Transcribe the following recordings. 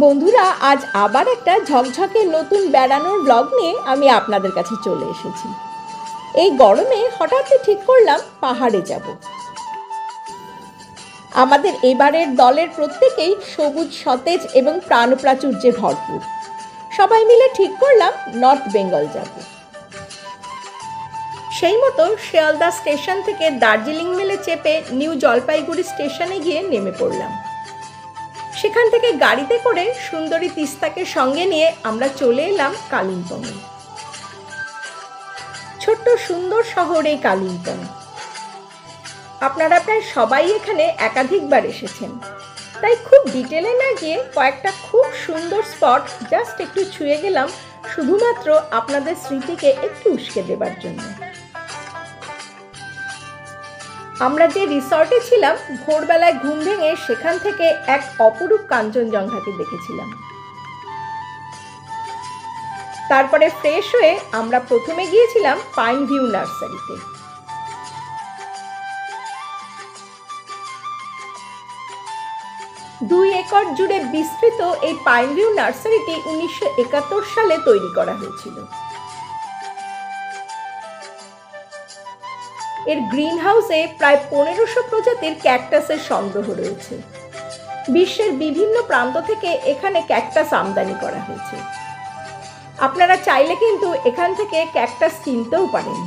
বন্ধুরা, আজ আবার একটা ঝকঝকে নতুন বেড়ানোর ব্লগ নিয়ে আমি আপনাদের কাছে চলে এসেছি। এই গরমে হঠাৎই ঠিক করলাম পাহাড়ে যাব। আমাদের এবারের দলের প্রত্যেকেই সবুজ, সতেজ এবং প্রাণপ্রাচুর্যে ভরপুর। সবাই মিলে ঠিক করলাম নর্থ বেঙ্গল যাব। সেই মতো শিয়ালদা স্টেশন থেকে দার্জিলিং মেলে চেপে নিউ জলপাইগুড়ি স্টেশনে গিয়ে নেমে পড়লাম। সেখান থেকে গাড়িতে করে সুন্দরী তিস্তাকে সঙ্গে নিয়ে আমরা চলে এলাম কালিম্পংয়ে। ছোট্ট সুন্দর শহর এই কালিম্পং। আপনারা প্রায় সবাই এখানে একাধিকবার এসেছেন, তাই খুব ডিটেলে না গিয়ে কয়েকটা খুব সুন্দর স্পট জাস্ট একটু ছুঁয়ে গেলাম, শুধুমাত্র আপনাদের স্মৃতিকে একটু উস্কে দেবার জন্য। আমরা যে রিসর্টে ছিলাম, ভোরবেলায় ঘুম ভেঙে সেখান থেকে এক অপরূপ কাঞ্চনজঙ্ঘাকে দেখেছিলাম। তারপরে ফ্রেশ হয়ে আমরা প্রথমে গিয়েছিলাম পাইন ভিউ নার্সারিতে। 2 একর জুড়ে বিস্তৃত এই পাইন ভিউ নার্সারিটি 1971 সালে তৈরি করা হয়েছিল। এর গ্রিন হাউসে প্রায় 1500 প্রজাতির ক্যাকটাসের সংগ্রহ রয়েছে। বিশ্বের বিভিন্ন প্রান্ত থেকে এখানে ক্যাকটাস আমদানি করা হয়েছে। আপনারা চাইলে কিন্তু এখান থেকে ক্যাকটাস কিনতেও পারেন।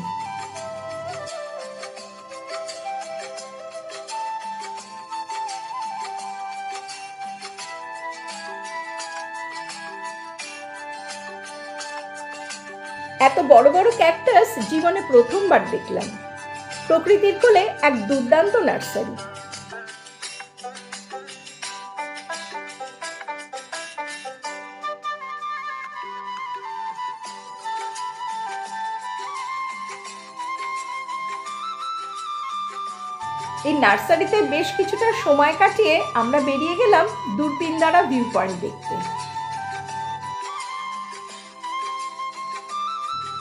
এত বড় বড় ক্যাকটাস জীবনে প্রথমবার দেখলাম। প্রকৃতির কোলে এক দুর্দান্ত নার্সারি। এই নার্সারিতে বেশ কিছুটা সময় কাটিয়ে আমরা বেরিয়ে গেলাম দূরপিনদারা ভিউ পয়েন্ট দেখতে।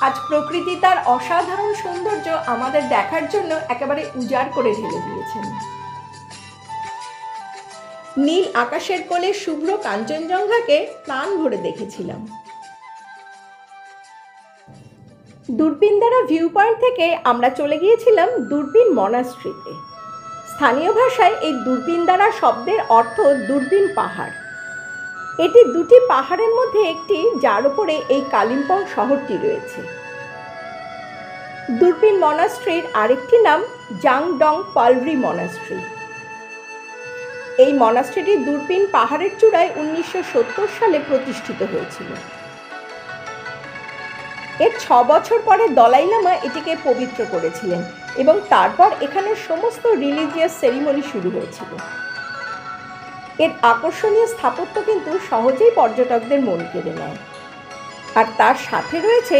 আজ প্রকৃতি তার অসাধারণ সৌন্দর্য আমাদের দেখার জন্য একেবারে উজাড় করে ঢেলে দিয়েছেন। নীল আকাশের কোলে শুভ্র কাঞ্চনজঙ্ঘাকে প্রাণ ভরে দেখেছিলাম। দূরপিনদারা ভিউ পয়েন্ট থেকে আমরা চলে গিয়েছিলাম দূরবীন মনাস্ট্রিতে। স্থানীয় ভাষায় এই দূরপিনদারা শব্দের অর্থ দূরবীন পাহাড়। এটি দুটি পাহাড়ের মধ্যে একটি, যার উপরে এই কালিম্পং শহরটি রয়েছে। দূরবীন মনাস্ট্রির আরেকটি নাম জাংডং পালরি মনাস্ট্রি। এই মনাস্ট্রিটি দূরবীন পাহাড়ের চূড়ায় 1970 সালে প্রতিষ্ঠিত হয়েছিল। এর 6 বছর পরে দলাই লামা এটিকে পবিত্র করেছিলেন এবং তারপর এখানে সমস্ত রিলিজিয়াস সেরিমনি শুরু হয়েছিল। এর আকর্ষণীয় স্থাপত্য কিন্তু সহজেই পর্যটকদের মন কেড়ে নেয়, আর তার সাথে রয়েছে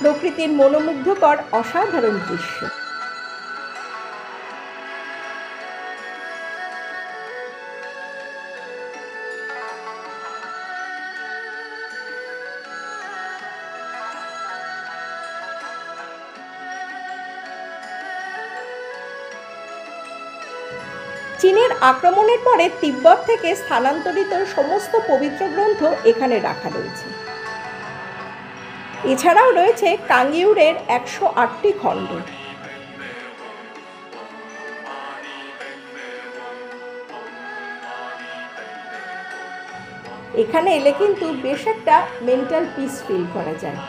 প্রকৃতির মনোমুগ্ধকর অসাধারণ দৃশ্য। চীনের আক্রমণের পরে তিব্বত থেকে স্থানান্তরিত সমস্ত পবিত্র গ্রন্থ এখানে রাখা রয়েছে। এছাড়াও রয়েছে কাঙ্গিউরের 108টি খণ্ড। এখানে এলে কিন্তু বেশ একটা মেন্টাল পিস ফিল করা যায়।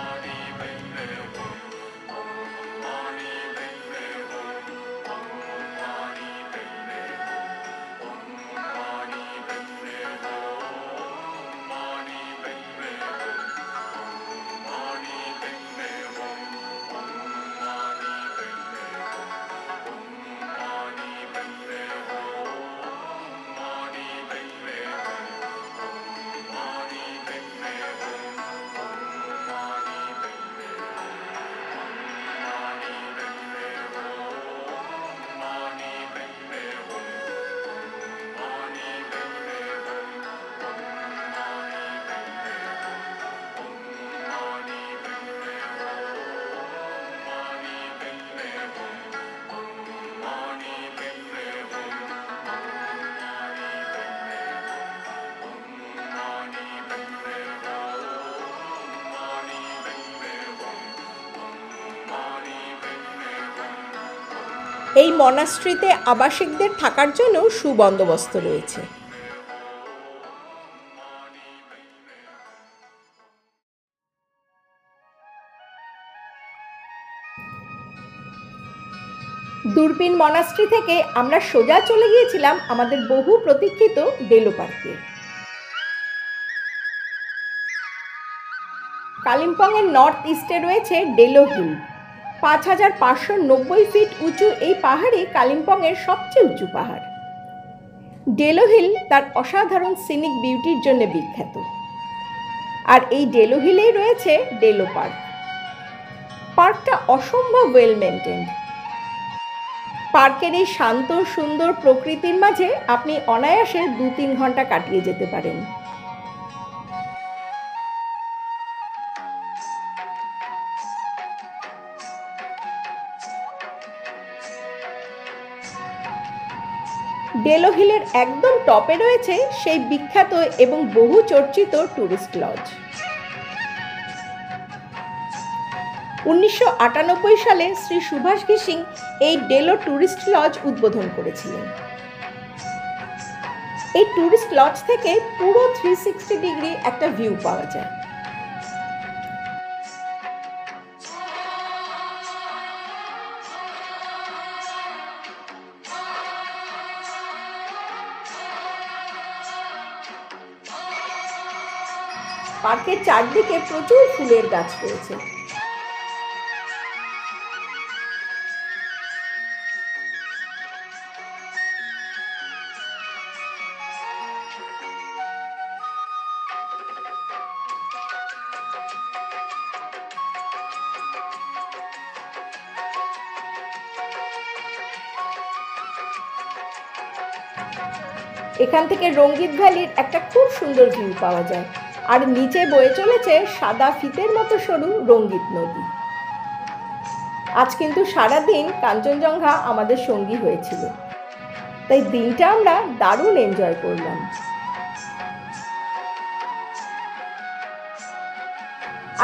এই মনাস্ট্রিতে আবাসিকদের থাকার জন্য সুবন্দোবস্ত রয়েছে। দূরবীন মনাস্ট্রি থেকে আমরা সোজা চলে গিয়েছিলাম আমাদের বহু প্রতীক্ষিত ডেলো পার্কে। কালিম্পংয়ের নর্থ ইস্টে রয়েছে ডেলো হিল। 5590 ফিট উঁচু এই পাহাড়ই কালিম্পংয়ের সবচেয়ে উঁচু পাহাড়। ডেলো হিল তার অসাধারণ সিনিক বিউটির জন্য বিখ্যাত। আর এই ডেলো হিলেই রয়েছে ডেলো পার্ক। পার্কটা অসম্ভব ওয়েল মেনটেন্ড। পার্কের এই শান্ত সুন্দর প্রকৃতির মাঝে আপনি অনায়াসে 2-3 ঘন্টা কাটিয়ে যেতে পারেন। ডেলো হিলের একদম টপে রয়েছে সেই বিখ্যাত এবং বহু চর্চিত টুরিস্ট লজ। 1998 সালে শ্রী সুভাষ ঘিসিং এই ডেলো টুরিস্ট লজ উদ্বোধন করেছিলেন। এই টুরিস্ট লজ থেকে পুরো 360 ডিগ্রি একটা ভিউ পাওয়া যায়। পার্কের চারদিকে প্রচুর ফুলের গাছ রয়েছে। এখান থেকে রঙ্গিত ভ্যালির একটা খুব সুন্দর ভিউ পাওয়া যায়। আর নিচে বয়ে চলেছে সাদা ফিতের মতো সরু রঙ্গিত নদী। আজ কিন্তু সারাদিন কাঞ্চনজঙ্ঘা আমাদের সঙ্গী হয়েছিল, তাই দিনটা আমরা দারুণ এনজয় করলাম।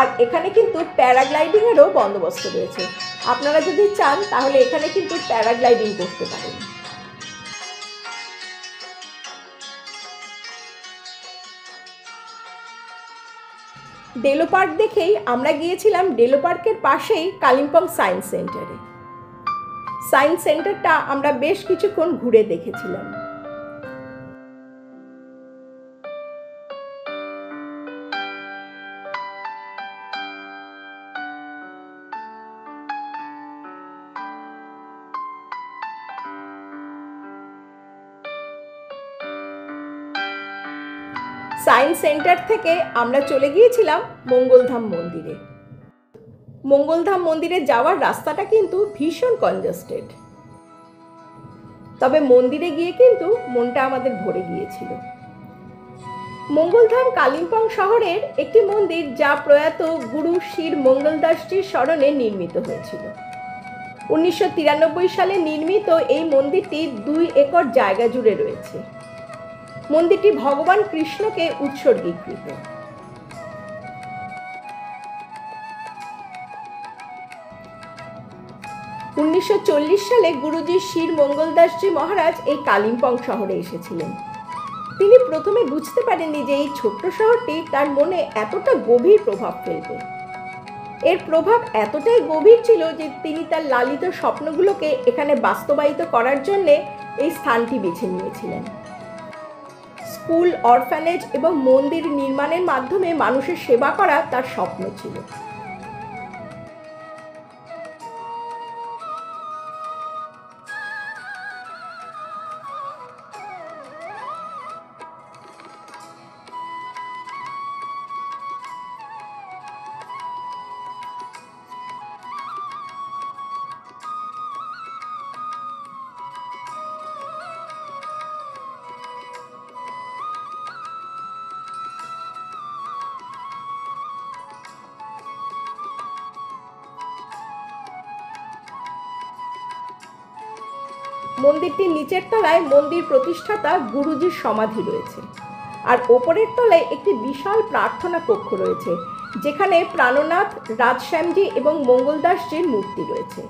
আর এখানে কিন্তু প্যারাগ্লাইডিংয়েরও বন্দোবস্ত রয়েছে। আপনারা যদি চান তাহলে এখানে কিন্তু প্যারাগ্লাইডিং করতে পারেন। ডেলো পার্ক দেখেই আমরা গিয়েছিলাম ডেলো পার্কের পাশেই কালিম্পং সায়েন্স সেন্টারে। সায়েন্স সেন্টারটা আমরা বেশ কিছুক্ষণ ঘুরে দেখেছিলাম। সায়েন্স সেন্টার থেকে আমরা চলে গিয়েছিলাম মঙ্গলধাম মন্দিরে। মঙ্গলধাম মন্দিরে যাওয়ার রাস্তাটা কিন্তু ভীষণ কনজেস্টেড, তবে মন্দিরে গিয়ে কিন্তু মনটা আমাদের ভরে গিয়েছিল। মঙ্গলধাম কালিম্পং শহরের একটি মন্দির, যা প্রয়াত গুরু শির মঙ্গলদাসজির স্মরণে নির্মিত হয়েছিল। 1993 সালে নির্মিত এই মন্দিরটি 2 একর জায়গা জুড়ে রয়েছে। মন্দিরটি ভগবান কৃষ্ণকে উৎসর্গীকৃত। সালে গুরুজি শির মঙ্গলদাসজি মহারাজ এই কালিম্পং শহরে এসেছিলেন। তিনি প্রথমে বুঝতে পারেননি যে এই ছোট্ট শহরটি তার মনে এতটা গভীর প্রভাব ফেলবে। এর প্রভাব এতটাই গভীর ছিল যে তিনি তার লালিত স্বপ্নগুলোকে এখানে বাস্তবায়িত করার জন্য এই স্থানটি বেছে নিয়েছিলেন। স্কুল, অরফানেজ এবং মন্দির নির্মাণের মাধ্যমে মানুষের সেবা করা তার স্বপ্ন ছিল। মন্দিরটির নিচের তলায় মন্দির প্রতিষ্ঠাতা গুরুজির সমাধি রয়েছে, আর ওপরের তলায় একটি বিশাল প্রার্থনা কক্ষ রয়েছে, যেখানে প্রাণনাথ, রাজশ্যামজি এবং মঙ্গলদাসজির মূর্তি রয়েছে।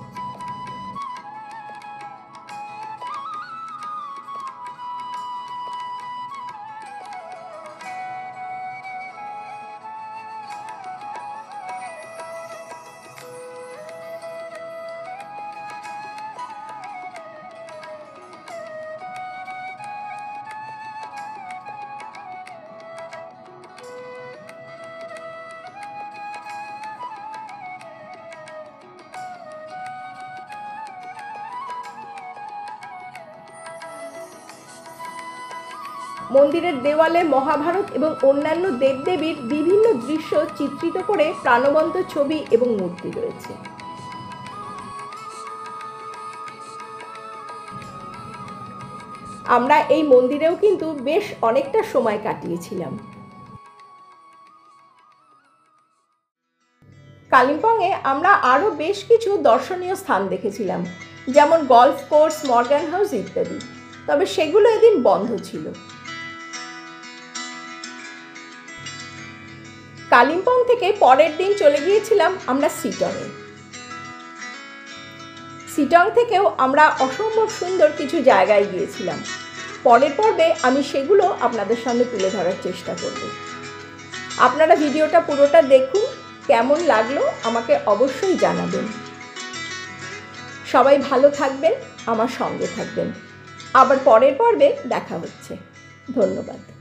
মন্দিরের দেওয়ালে মহাভারত এবং অন্যান্য দেবদেবীর বিভিন্ন দৃশ্য চিত্রিত করে প্রাণবন্ত ছবি এবং মূর্তি রয়েছে। আমরা এই মন্দিরেও কিন্তু বেশ অনেকটা সময় কাটিয়েছিলাম। কালিম্পংয়ে আমরা আরও বেশ কিছু দর্শনীয় স্থান দেখেছিলাম, যেমন গল্ফ কোর্স, মর্গান হাউস ইত্যাদি, তবে সেগুলো এদিন বন্ধ ছিল। কালিম্পং থেকে পরের দিন চলে গিয়েছিলাম আমরা শিটংয়ে। শিটং থেকেও আমরা অসম্ভব সুন্দর কিছু জায়গায় গিয়েছিলাম। পরের পর্বে আমি সেগুলো আপনাদের সামনে তুলে ধরার চেষ্টা করব। আপনারা ভিডিওটা পুরোটা দেখুন, কেমন লাগলো আমাকে অবশ্যই জানাবেন। সবাই ভালো থাকবেন, আমার সঙ্গে থাকবেন। আবার পরের পর্বে দেখা হচ্ছে। ধন্যবাদ।